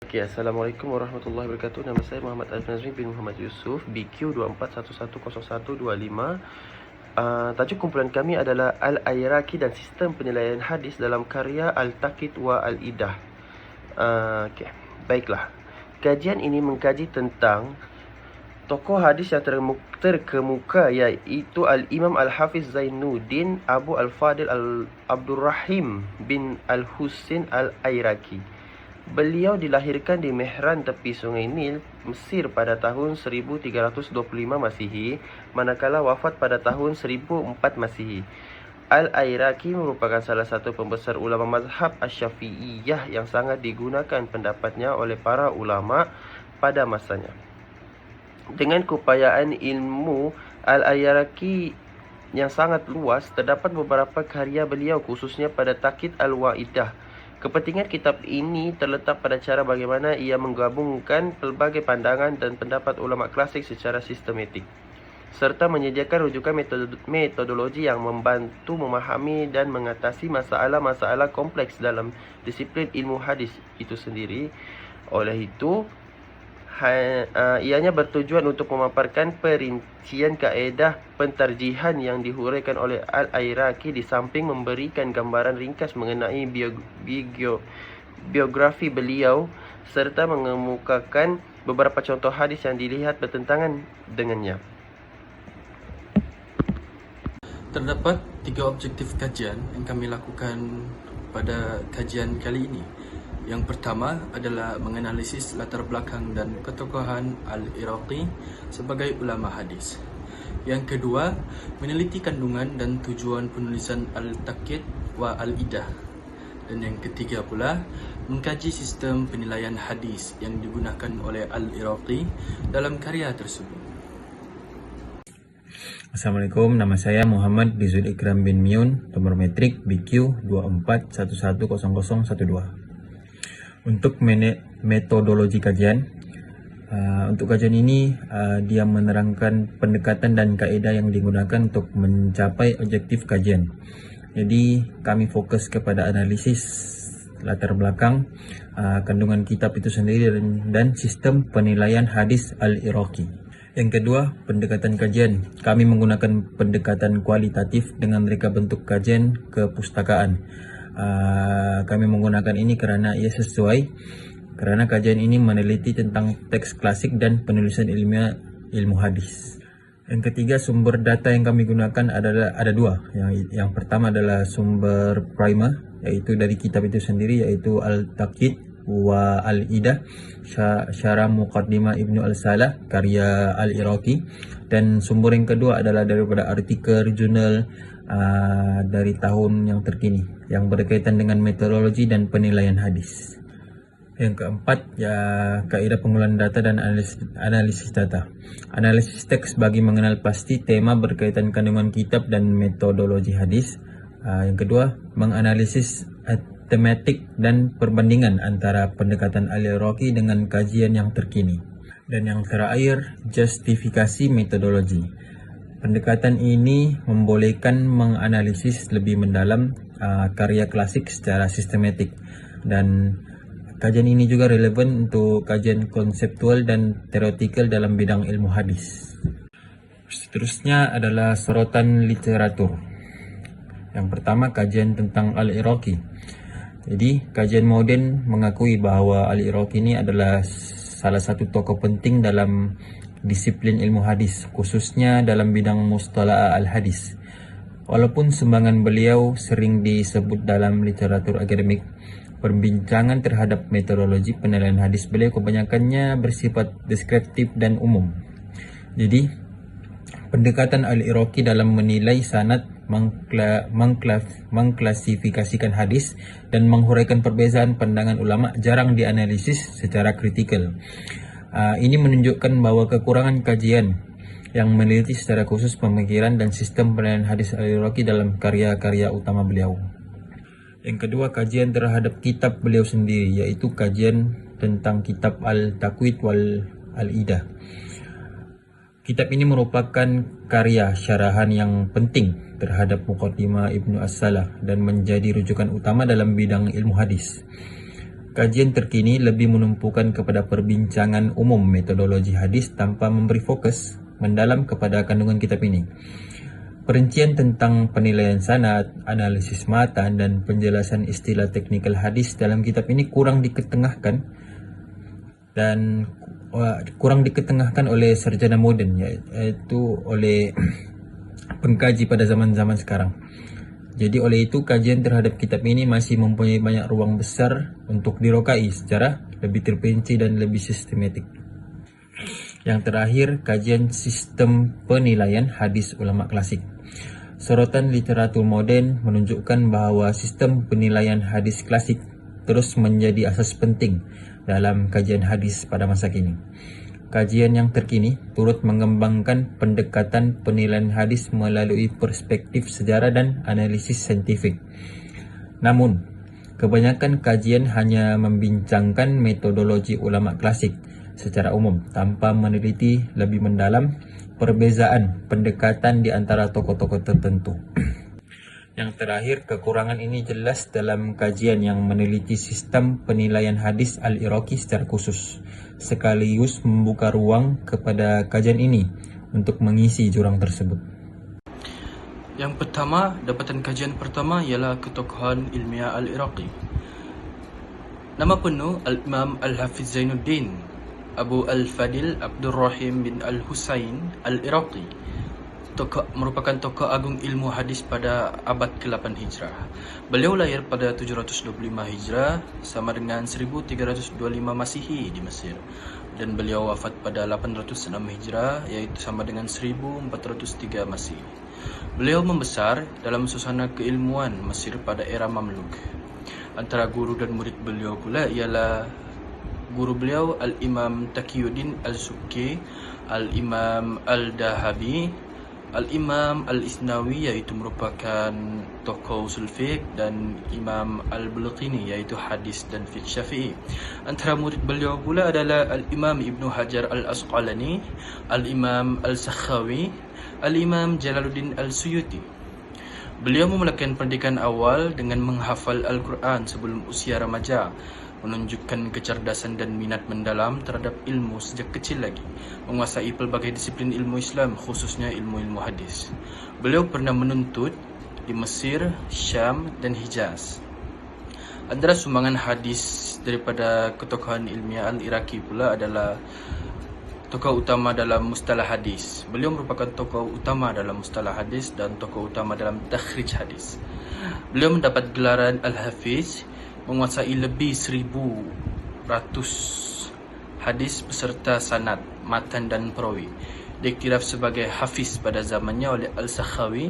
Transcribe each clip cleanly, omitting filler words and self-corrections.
Okay, Assalamualaikum warahmatullahi wabarakatuh. Nama saya Muhammad Al-Nazmi bin Muhammad Yusuf, BQ 24110125. Tajuk kumpulan kami adalah Al-Ayraqi dan Sistem Penilaian Hadis dalam karya Al-Taqit wa Al-Idah. Baiklah. Kajian ini mengkaji tentang tokoh hadis yang terkemuka, iaitu Al-Imam Al-Hafiz Zainuddin Abu Al-Fadil Abdul Rahim bin Al-Husin Al-Ayraqi. Beliau dilahirkan di Mehran, tepi Sungai Nil, Mesir pada tahun 1325 Masihi, manakala wafat pada tahun 1004 Masihi. Al-Ayraqi merupakan salah satu pembesar ulama mazhab Asy-Syafi'iyah yang sangat digunakan pendapatnya oleh para ulama pada masanya. Dengan keupayaan ilmu Al-Ayraqi yang sangat luas, terdapat beberapa karya beliau khususnya pada Taqit Al-Wa'idah. Kepentingan kitab ini terletak pada cara bagaimana ia menggabungkan pelbagai pandangan dan pendapat ulama klasik secara sistematik, serta menyediakan rujukan metodologi yang membantu memahami dan mengatasi masalah-masalah kompleks dalam disiplin ilmu hadis itu sendiri. Oleh itu, ianya bertujuan untuk memaparkan perincian kaedah pentarjihan yang dihuraikan oleh Al-Ayraqi, di samping memberikan gambaran ringkas mengenai biografi beliau serta mengemukakan beberapa contoh hadis yang dilihat bertentangan dengannya. Terdapat 3 objektif kajian yang kami lakukan pada kajian kali ini. Yang pertama adalah menganalisis latar belakang dan ketokohan Al-Iraqi sebagai ulama hadis. Yang kedua, meneliti kandungan dan tujuan penulisan Al-Taqit wa Al-Idah. Dan yang ketiga pula, mengkaji sistem penilaian hadis yang digunakan oleh Al-Iraqi dalam karya tersebut. Assalamualaikum, nama saya Muhammad Bizul Ikram bin Miun, nomor metrik BQ 24110012. Untuk metodologi kajian, untuk kajian ini dia menerangkan pendekatan dan kaedah yang digunakan untuk mencapai objektif kajian. Jadi kami fokus kepada analisis latar belakang, kandungan kitab itu sendiri dan sistem penilaian hadis Al-Iraqi. Yang kedua, pendekatan kajian. Kami menggunakan pendekatan kualitatif dengan reka bentuk kajian kepustakaan. Kami menggunakan ini karena ia sesuai, karena kajian ini meneliti tentang teks klasik dan penulisan ilmiah ilmu hadis. Yang ketiga, sumber data yang kami gunakan ada dua. Yang pertama adalah sumber primer, yaitu dari kitab itu sendiri, yaitu Al-Taqit wa Al-Idah Syarah Muqaddimah Ibnu Al-Salah karya Al-Iraqi. Dan sumber yang kedua adalah daripada artikel jurnal dari tahun yang terkini yang berkaitan dengan metodologi dan penilaian hadis. Yang keempat, kaidah pengumpulan data dan analisis data. Analisis teks bagi mengenal pasti tema berkaitan kandungan kitab dan metodologi hadis. Yang kedua, menganalisis tematik dan perbandingan antara pendekatan Al-Iraqi dengan kajian yang terkini. Dan yang terakhir, justifikasi metodologi. Pendekatan ini membolehkan menganalisis lebih mendalam karya klasik secara sistematik, dan kajian ini juga relevan untuk kajian konseptual dan teoretikal dalam bidang ilmu hadis. Seterusnya adalah sorotan literatur. Yang pertama, kajian tentang Al-Iraqi. Jadi, kajian moden mengakui bahwa Al-Iraqi ini adalah salah satu tokoh penting dalam disiplin ilmu hadis, khususnya dalam bidang mustalah al-hadis. Walaupun sumbangan beliau sering disebut dalam literatur akademik, perbincangan terhadap metodologi penilaian hadis beliau kebanyakannya bersifat deskriptif dan umum. Jadi, pendekatan Al-Iraqi dalam menilai sanad, mengklasifikasikan hadis, dan menghuraikan perbezaan pandangan ulama jarang dianalisis secara kritikal. Ini menunjukkan bahwa kekurangan kajian yang meneliti secara khusus pemikiran dan sistem penilaian hadis Al-Iraqi dalam karya-karya utama beliau. Yang kedua, kajian terhadap kitab beliau sendiri, yaitu kajian tentang kitab Al-Taqit wal Al-Idah. Kitab ini merupakan karya syarahan yang penting terhadap Muqaddimah Ibnu As-Salah dan menjadi rujukan utama dalam bidang ilmu hadis. Kajian terkini lebih menumpukan kepada perbincangan umum metodologi hadis tanpa memberi fokus mendalam kepada kandungan kitab ini. Perincian tentang penilaian sanad, analisis matan dan penjelasan istilah teknikal hadis dalam kitab ini kurang diketengahkan oleh sarjana moden, yaitu oleh pengkaji pada zaman-zaman sekarang. Jadi oleh itu kajian terhadap kitab ini masih mempunyai banyak ruang besar untuk dirokai secara lebih terperinci dan lebih sistematik. Yang terakhir, kajian sistem penilaian hadis ulama klasik. Sorotan literatur moden menunjukkan bahawa sistem penilaian hadis klasik terus menjadi asas penting dalam kajian hadis pada masa kini. Kajian yang terkini turut mengembangkan pendekatan penilaian hadis melalui perspektif sejarah dan analisis saintifik. Namun, kebanyakan kajian hanya membincangkan metodologi ulama klasik secara umum tanpa meneliti lebih mendalam perbezaan pendekatan di antara tokoh-tokoh tertentu. Yang terakhir, kekurangan ini jelas dalam kajian yang meneliti sistem penilaian hadis Al-Iraqi secara khusus, sekaligus membuka ruang kepada kajian ini untuk mengisi jurang tersebut. Yang pertama, dapatan kajian pertama ialah ketokohan ilmiah Al-Iraqi. Nama penuh Al-Imam Al-Hafiz Zainuddin Abu Al-Fadil Abdul Rahim bin Al-Husain Al-Iraqi. Merupakan tokoh agung ilmu hadis pada abad ke-8 Hijrah. Beliau lahir pada 725 Hijrah sama dengan 1325 Masihi di Mesir, dan beliau wafat pada 806 Hijrah iaitu sama dengan 1403 Masihi. Beliau membesar dalam suasana keilmuan Mesir pada era Mamluk. Antara guru dan murid beliau pula ialah guru beliau Al-Imam Taqiyuddin Al-Subki, Al-Imam Al-Dahabi, Al-Imam Al-Isnawi iaitu merupakan tokoh usul fiqh, dan Imam Al-Bulqini iaitu hadis dan fiqh Syafi'i. Antara murid beliau pula adalah Al-Imam Ibnu Hajar Al-Asqalani, Al-Imam Al-Sakhawi, Al-Imam Jalaluddin Al-Suyuti. Beliau memulakan pendidikan awal dengan menghafal Al-Quran sebelum usia remaja, menunjukkan kecerdasan dan minat mendalam terhadap ilmu sejak kecil lagi, menguasai pelbagai disiplin ilmu Islam, khususnya ilmu-ilmu hadis. Beliau pernah menuntut di Mesir, Syam dan Hijaz. Antara sumbangan hadis daripada ketokohan ilmiah Al-Iraqi pula adalah tokoh utama dalam mustalah hadis. Beliau merupakan tokoh utama dalam mustalah hadis dan tokoh utama dalam takhrij hadis. Beliau mendapat gelaran Al-Hafiz, menguasai lebih 1,100 hadis beserta sanad, matan dan perawi. Diiktiraf sebagai hafiz pada zamannya oleh Al-Sakhawi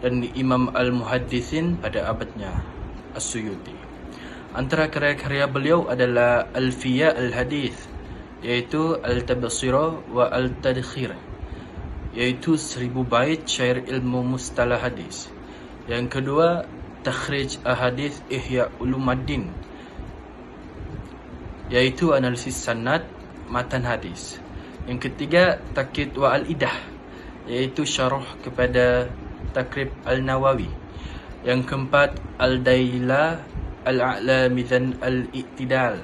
dan Imam Al-Muhaddithin pada abadnya, As-Suyuti. Antara karya-karya beliau adalah Alfiyah Al-Hadith, iaitu Al-Tabsirah wa Al-Tadkhir, iaitu 1000 bait syair ilmu mustalah hadis. Yang kedua, Takhrij Ahadith Ihya Ulumuddin, iaitu analisis sanad matan hadis. Yang ketiga, Taqid wa Al-Idah, iaitu syarah kepada Takrib Al-Nawawi. Yang keempat, Al-Dailah Al-A'la Mizan Al-Iqtidal,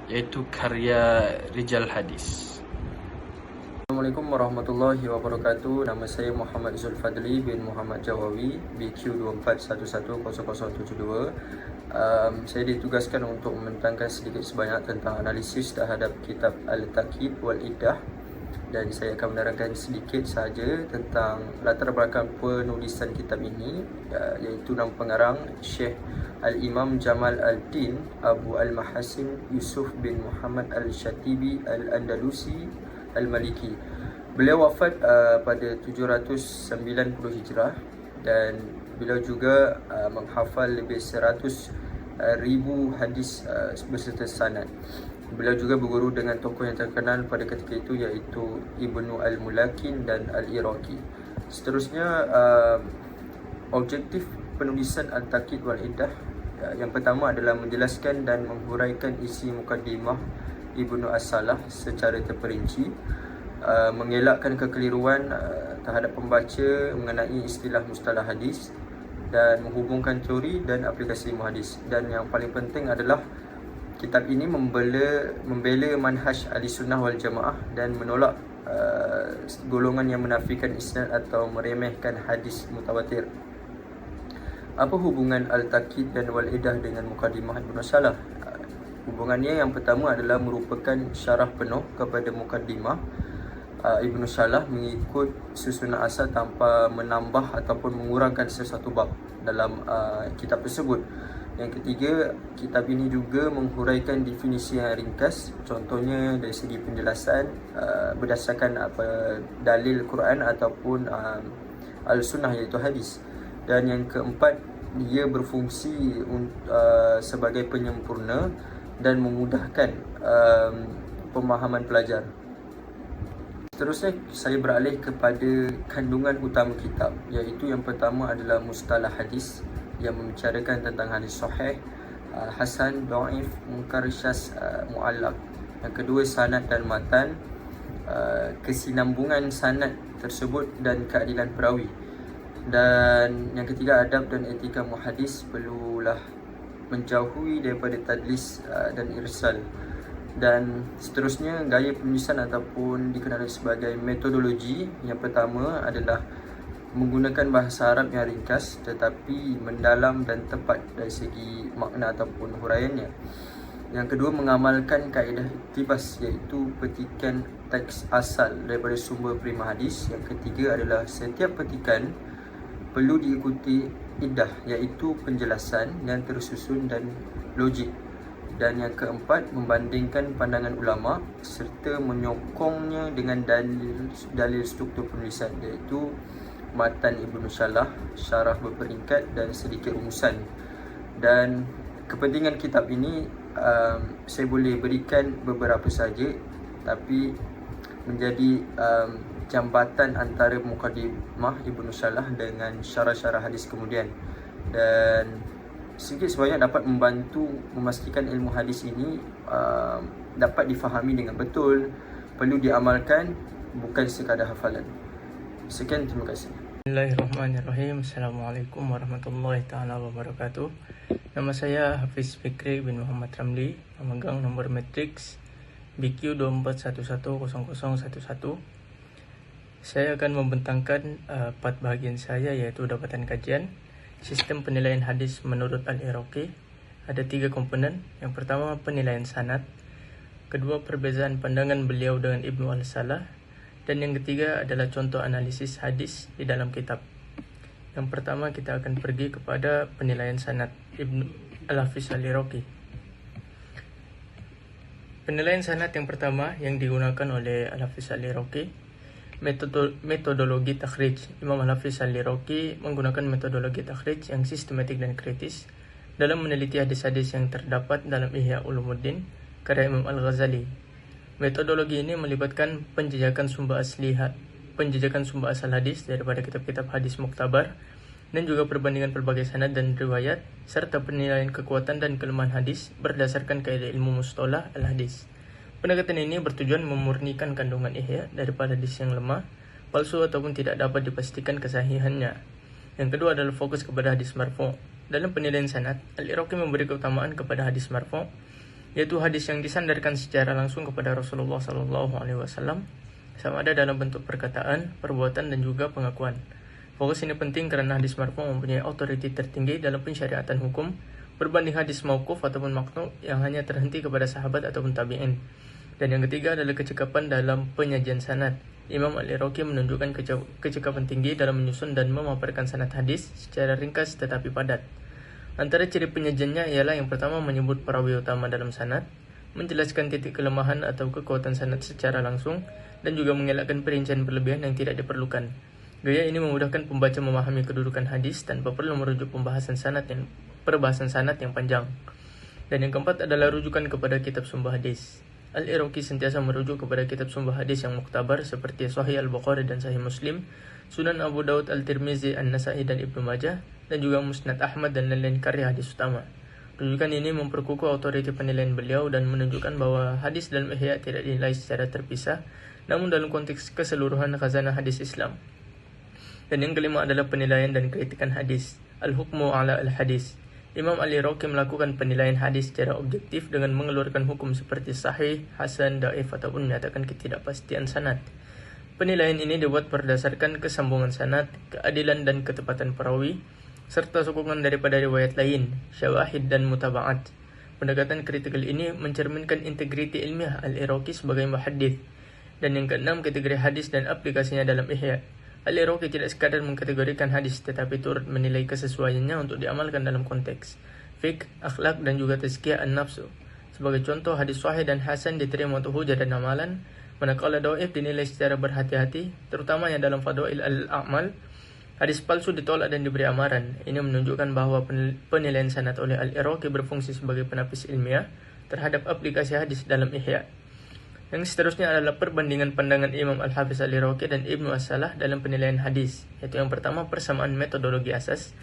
iaitu karya rijal hadis. Assalamualaikum warahmatullahi wabarakatuh. Nama saya Muhammad Zulfadli bin Muhammad Jawawi, BQ24110072. Saya ditugaskan untuk membentangkan sedikit sebanyak tentang analisis terhadap kitab Al-Taqid wal-Idah, dan saya akan menerangkan sedikit sahaja tentang latar belakang penulisan kitab ini, iaitu nama pengarang Syekh Al-Imam Jamal Al-Din Abu Al-Mahasin Yusuf bin Muhammad Al-Shatibi Al-Andalusi Al-Maliki. Beliau wafat pada 790 Hijrah, dan beliau juga menghafal lebih 100,000 hadis beserta sanad. Beliau juga berguru dengan tokoh yang terkenal pada ketika itu, iaitu Ibnu Al-Mulakin dan Al-Iraqi. Seterusnya, objektif penulisan Al-Taqid wal-Idah yang pertama adalah menjelaskan dan menghuraikan isi mukaddimah Ibnu As-Salah secara terperinci, mengelakkan kekeliruan terhadap pembaca mengenai istilah mustalah hadis, dan menghubungkan teori dan aplikasi ilmu hadis. Dan yang paling penting adalah kitab ini membela manhaj ahli sunnah wal jamaah dan menolak golongan yang menafikan isnad atau meremehkan hadis mutawatir. Apa hubungan Al-Taqid dan Wal-Idah dengan Muqaddimah Ibnu Salah? Hubungannya yang pertama adalah merupakan syarah penuh kepada Muqaddimah Ibnu Salah mengikut susunan asal tanpa menambah ataupun mengurangkan sesuatu bab dalam kitab tersebut. Yang ketiga, kitab ini juga menghuraikan definisi yang ringkas, contohnya dari segi penjelasan berdasarkan dalil Quran ataupun al-sunnah iaitu hadis. Dan yang keempat, dia berfungsi sebagai penyempurna dan memudahkan pemahaman pelajar. Seterusnya, saya beralih kepada kandungan utama kitab, iaitu yang pertama adalah mustalah hadis yang membicarakan tentang hadis sahih, hasan, dhaif, munkar, syaz, muallaq. Yang kedua, sanad dan matan, kesinambungan sanad tersebut dan keadilan perawi. Dan yang ketiga, adab dan etika muhadis, perlulah menjauhi daripada tadlis dan irsal. Dan seterusnya, gaya penulisan ataupun dikenali sebagai metodologi. Yang pertama adalah menggunakan bahasa Arab yang ringkas tetapi mendalam dan tepat dari segi makna ataupun huraiannya. Yang kedua, mengamalkan kaedah iktibas, iaitu petikan teks asal daripada sumber prima hadis. Yang ketiga adalah setiap petikan perlu diikuti iddah, iaitu penjelasan yang tersusun dan logik. Dan yang keempat, membandingkan pandangan ulama serta menyokongnya dengan dalil struktur penulisan, iaitu matan Ibnu Salah, syarah berperingkat dan sedikit rumusan. Dan kepentingan kitab ini saya boleh berikan beberapa saja, tapi menjadi jambatan antara Muqaddimah Ibnu Salah dengan syarah-syarah hadis kemudian. Dan sedikit sebanyak dapat membantu memastikan ilmu hadis ini dapat difahami dengan betul, perlu diamalkan, bukan sekadar hafalan. Sekian, terima kasih. Bismillahirrahmanirrahim. Assalamualaikum warahmatullahi taala wabarakatuh. Nama saya Hafiz Fikri bin Muhammad Ramli, pemegang nomor matriks BQ 24110011. Saya akan membentangkan 4 bahagian saya, yaitu dapatan kajian, sistem penilaian hadis menurut Al-Iraqi. Ada 3 komponen. Yang pertama, penilaian sanad. Kedua, perbezaan pandangan beliau dengan Ibnu Al-Salah. Dan yang ketiga adalah contoh analisis hadis di dalam kitab. Yang pertama, kita akan pergi kepada penilaian sanad Ibnu Al-Hafiz Al-Iraqi. Penilaian sanad yang pertama yang digunakan oleh Al-Hafiz Al-Iraqi, metodologi takhrij. Imam Al-Hafiz Al-Iraqi menggunakan metodologi takhrij yang sistematik dan kritis dalam meneliti hadis-hadis yang terdapat dalam Ihya Ulumuddin karya Imam Al-Ghazali. Metodologi ini melibatkan penjajakan sumber asal hadis daripada kitab-kitab hadis muktabar dan juga perbandingan pelbagai sanad dan riwayat serta penilaian kekuatan dan kelemahan hadis berdasarkan kaidah ilmu mustalah al-hadis. Pendekatan ini bertujuan memurnikan kandungan ihya daripada hadis yang lemah, palsu ataupun tidak dapat dipastikan kesahihannya. Yang kedua adalah fokus kepada hadis marfu'. Dalam penilaian sanad, Al-Iraqi memberi keutamaan kepada hadis marfu', yaitu hadis yang disandarkan secara langsung kepada Rasulullah SAW, sama ada dalam bentuk perkataan, perbuatan, dan juga pengakuan. Fokus ini penting karena hadis marfu' mempunyai otoriti tertinggi dalam pensyariatan hukum berbanding hadis mauquf ataupun maqtu' yang hanya terhenti kepada sahabat ataupun tabi'in. Dan yang ketiga adalah kecekapan dalam penyajian sanad. Imam Al-Iraqi menunjukkan kecekapan tinggi dalam menyusun dan memaparkan sanad hadis secara ringkas tetapi padat. Antara ciri penyajiannya ialah yang pertama, menyebut perawi utama dalam sanad, menjelaskan titik kelemahan atau kekuatan sanad secara langsung, dan juga mengelakkan perincian berlebihan yang tidak diperlukan. Gaya ini memudahkan pembaca memahami kedudukan hadis tanpa perlu merujuk perbahasan sanad yang panjang. Dan yang keempat adalah rujukan kepada kitab sumber hadis. Al-Iraqi sentiasa merujuk kepada kitab sumber hadis yang muktabar seperti Sahih Al-Bukhari dan Sahih Muslim, Sunan Abu Daud, Al-Tirmizi, An-Nasa'i dan Ibnu Majah, dan juga Musnad Ahmad dan lain-lain karya hadis utama. Rujukan ini memperkukuh otoriti penilaian beliau dan menunjukkan bahwa hadis dalam Ihya tidak dinilai secara terpisah, namun dalam konteks keseluruhan khazanah hadis Islam. Dan yang kelima adalah penilaian dan kritikan hadis, Al-Hukmu ala al-Hadis. Imam Al-Iraqi melakukan penilaian hadis secara objektif dengan mengeluarkan hukum seperti sahih, hasan, dhaif ataupun menyatakan ketidakpastian sanad. Penilaian ini dibuat berdasarkan kesambungan sanad, keadilan dan ketepatan perawi, serta sokongan daripada riwayat lain, syawahid dan mutaba'at. Pendekatan kritikal ini mencerminkan integriti ilmiah Al-Iraqi sebagai muhaddits. Dan yang keenam, kategori hadis dan aplikasinya dalam Ihya. Al-Iraqi tidak sekadar mengkategorikan hadis, tetapi turut menilai kesesuaiannya untuk diamalkan dalam konteks fiqh, akhlak, dan juga tazkiyah an-nafsu. Sebagai contoh, hadis sahih dan hasan diterima untuk hujah dan amalan, manakala dhaif dinilai secara berhati-hati, terutamanya dalam fadail al-a'mal. Hadis palsu ditolak dan diberi amaran. Ini menunjukkan bahwa penilaian sanad oleh Al-Iraqi berfungsi sebagai penapis ilmiah terhadap aplikasi hadis dalam Ihya. Yang seterusnya adalah perbandingan pandangan Imam Al-Hafiz Al-Iraqi dan Ibnu As-Salah dalam penilaian hadis, yaitu yang pertama persamaan metodologi asas.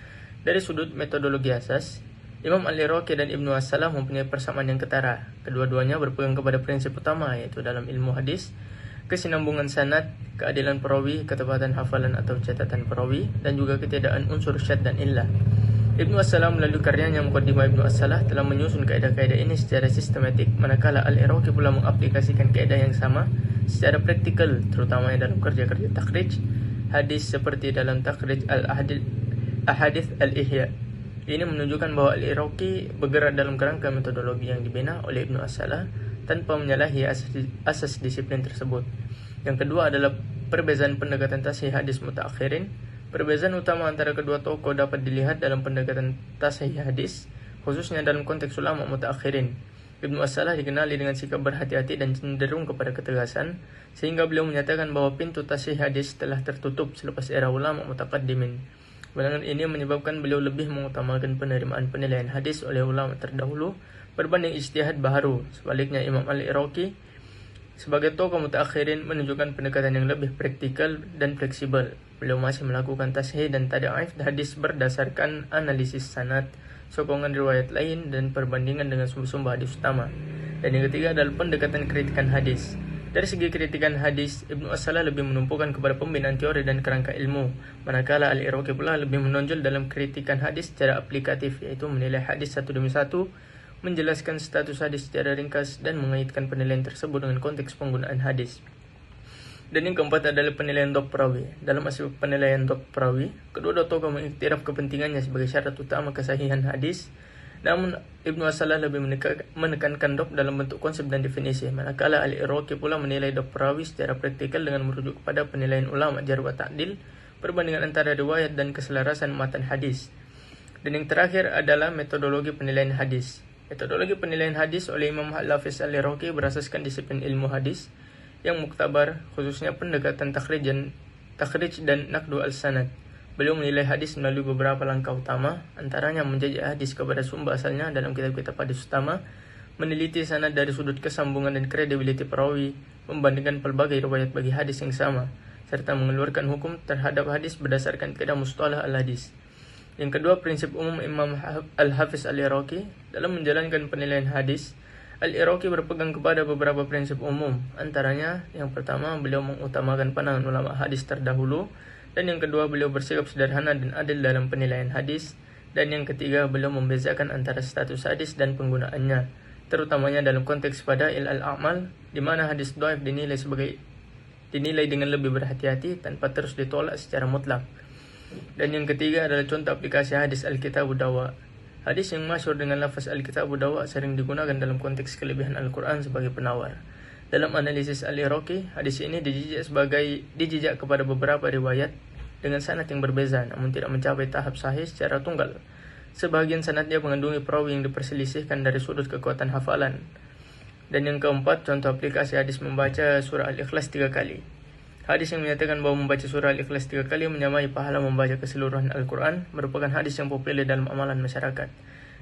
Dari sudut metodologi asas, Imam Al-Iraqi dan Ibnu As-Salah mempunyai persamaan yang ketara. Kedua-duanya berpegang kepada prinsip utama, yaitu dalam ilmu hadis, kesinambungan sanad, keadilan perawi, ketepatan hafalan atau catatan perawi, dan juga ketiadaan unsur syadz dan illah. Ibnu As-Salah melalui karyanya Muqaddimah Ibnu As-Salah telah menyusun kaidah-kaidah ini secara sistematik, manakala Al-Iraqi pula mengaplikasikan kaidah yang sama secara praktikal, terutama dalam kerja-kerja takhrij hadis seperti dalam takhrij al-ahadits al-Ihya. Ini menunjukkan bahwa Al-Iraqi bergerak dalam kerangka metodologi yang dibina oleh Ibnu As-Salah tanpa menyalahi asas disiplin tersebut. Yang kedua adalah perbezaan pendekatan tasihih hadis mutaakhirin. Perbezaan utama antara kedua tokoh dapat dilihat dalam pendekatan tasihih hadis, khususnya dalam konteks ulama mutaakhirin. Ibnu As-Salah dikenali dengan sikap berhati-hati dan cenderung kepada ketegasan, sehingga beliau menyatakan bahwa pintu tasihih hadis telah tertutup selepas era ulama mutaqaddimin. Pandangan ini menyebabkan beliau lebih mengutamakan penerimaan penilaian hadis oleh ulama terdahulu berbanding ijtihad baharu. Sebaliknya, Imam Al-Iraqi sebagai tokoh mutaakhirin menunjukkan pendekatan yang lebih praktikal dan fleksibel. Beliau masih melakukan tashih dan tad'if hadis berdasarkan analisis sanad, sokongan riwayat lain, dan perbandingan dengan sumber-sumber hadis utama. Dan yang ketiga adalah pendekatan kritikan hadis. Dari segi kritikan hadis, Ibnu As-Salah lebih menumpukan kepada pembinaan teori dan kerangka ilmu, manakala Al-Iraqi pula lebih menonjol dalam kritikan hadis secara aplikatif, yaitu menilai hadis satu demi satu, menjelaskan status hadis secara ringkas, dan mengaitkan penilaian tersebut dengan konteks penggunaan hadis. Dan yang keempat adalah penilaian dhab perawi. Dalam aspek penilaian dhab perawi, kedua tokoh mengiktiraf kepentingannya sebagai syarat utama kesahihan hadis. Namun Ibnu As-Salah lebih menekankan dhab dalam bentuk konsep dan definisi, manakala Al-Iraqi pula menilai dhab perawi secara praktikal dengan merujuk kepada penilaian ulama jarh wa ta'dil, perbandingan antara riwayat dan keselarasan matan hadis. Dan yang terakhir adalah metodologi penilaian hadis. Metodologi penilaian hadis oleh Imam Al-Hafiz Al-Iraqi berasaskan disiplin ilmu hadis yang muktabar, khususnya pendekatan takhrij dan naqdu al-sanad. Beliau menilai hadis melalui beberapa langkah utama, antaranya menjajah hadis kepada sumber asalnya dalam kitab-kitab hadis utama, meneliti sanad dari sudut kesambungan dan kredibiliti perawi, membandingkan pelbagai riwayat bagi hadis yang sama, serta mengeluarkan hukum terhadap hadis berdasarkan kaidah mustalah al-hadis. Yang kedua, prinsip umum Imam Al-Hafiz Al-Iraqi dalam menjalankan penilaian hadis. Al-Iraqi berpegang kepada beberapa prinsip umum. Antaranya, yang pertama, beliau mengutamakan pandangan ulama hadis terdahulu, dan yang kedua, beliau bersikap sederhana dan adil dalam penilaian hadis, dan yang ketiga, beliau membezakan antara status hadis dan penggunaannya, terutamanya dalam konteks fadail al-a'mal, di mana hadis dhaif dinilai dengan lebih berhati-hati tanpa terus ditolak secara mutlak. Dan yang ketiga adalah contoh aplikasi hadis Al-Kitabu Dawa. Hadis yang masyhur dengan lafaz Al-Kitabu Dawa sering digunakan dalam konteks kelebihan Al-Quran sebagai penawar. Dalam analisis Al-Iraqi, hadis ini dijejak kepada beberapa riwayat dengan sanad yang berbeza, namun tidak mencapai tahap sahih secara tunggal. Sebahagian sanadnya mengandungi perawi yang diperselisihkan dari sudut kekuatan hafalan. Dan yang keempat, contoh aplikasi hadis membaca surah Al-Ikhlas 3 kali. Hadis yang menyatakan bahwa membaca surah Al-Ikhlas 3 kali menyamai pahala membaca keseluruhan Al-Quran merupakan hadis yang populer dalam amalan masyarakat.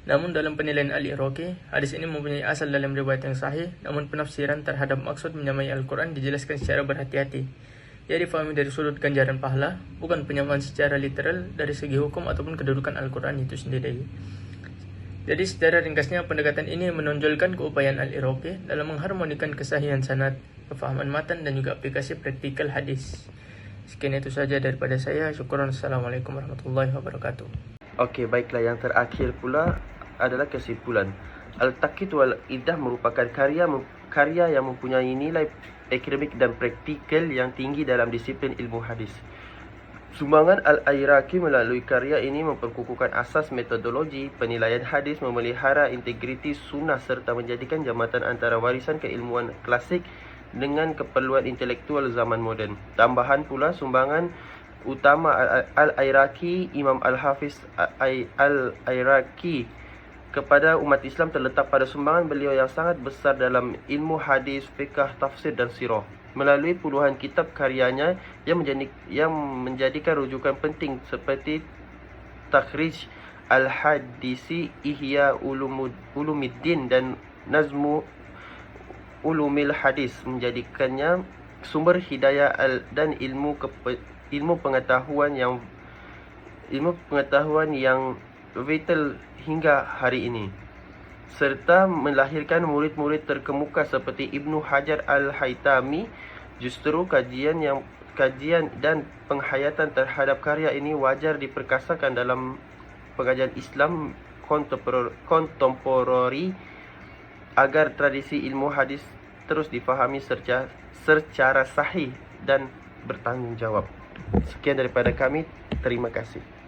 Namun dalam penilaian Al-Iraqi, hadis ini mempunyai asal dalam riwayat yang sahih, namun penafsiran terhadap maksud menyamai Al-Quran dijelaskan secara berhati-hati. Ia difahami dari sudut ganjaran pahala, bukan penyamaan secara literal dari segi hukum ataupun kedudukan Al-Quran itu sendiri. Jadi secara ringkasnya, pendekatan ini menonjolkan keupayaan Al-Iraqi dalam mengharmonikan kesahihan sanad, kefahaman matan, dan juga aplikasi praktikal hadis. Sekian itu saja daripada saya. Syukuran. Assalamualaikum warahmatullahi wabarakatuh. Okey, baiklah, yang terakhir pula adalah kesimpulan. Al-Taqid wal Iddah merupakan karya yang mempunyai nilai akademik dan praktikal yang tinggi dalam disiplin ilmu hadis. Sumbangan Al-Iraqi melalui karya ini memperkukuhkan asas metodologi penilaian hadis, memelihara integriti sunnah serta menjadikan jambatan antara warisan keilmuan klasik dengan keperluan intelektual zaman moden. Tambahan pula, sumbangan utama Al-Iraqi, Imam Al-Hafiz Al-Iraqi kepada umat Islam terletak pada sumbangan beliau yang sangat besar dalam ilmu hadis, fiqh, tafsir dan sirah. Melalui puluhan kitab karyanya yang menjadikan rujukan penting seperti Takhrij Al-Hadisi, Ihya Ulumuddin dan Nazmu Ulumil Hadis, menjadikannya sumber hidayah dan ilmu pengetahuan yang vital hingga hari ini, serta melahirkan murid-murid terkemuka seperti Ibnu Hajar Al-Haytami. Justru kajian dan penghayatan terhadap karya ini wajar diperkasakan dalam pengajian Islam kontemporari agar tradisi ilmu hadis terus difahami secara sahih dan bertanggungjawab. Sekian daripada kami. Terima kasih.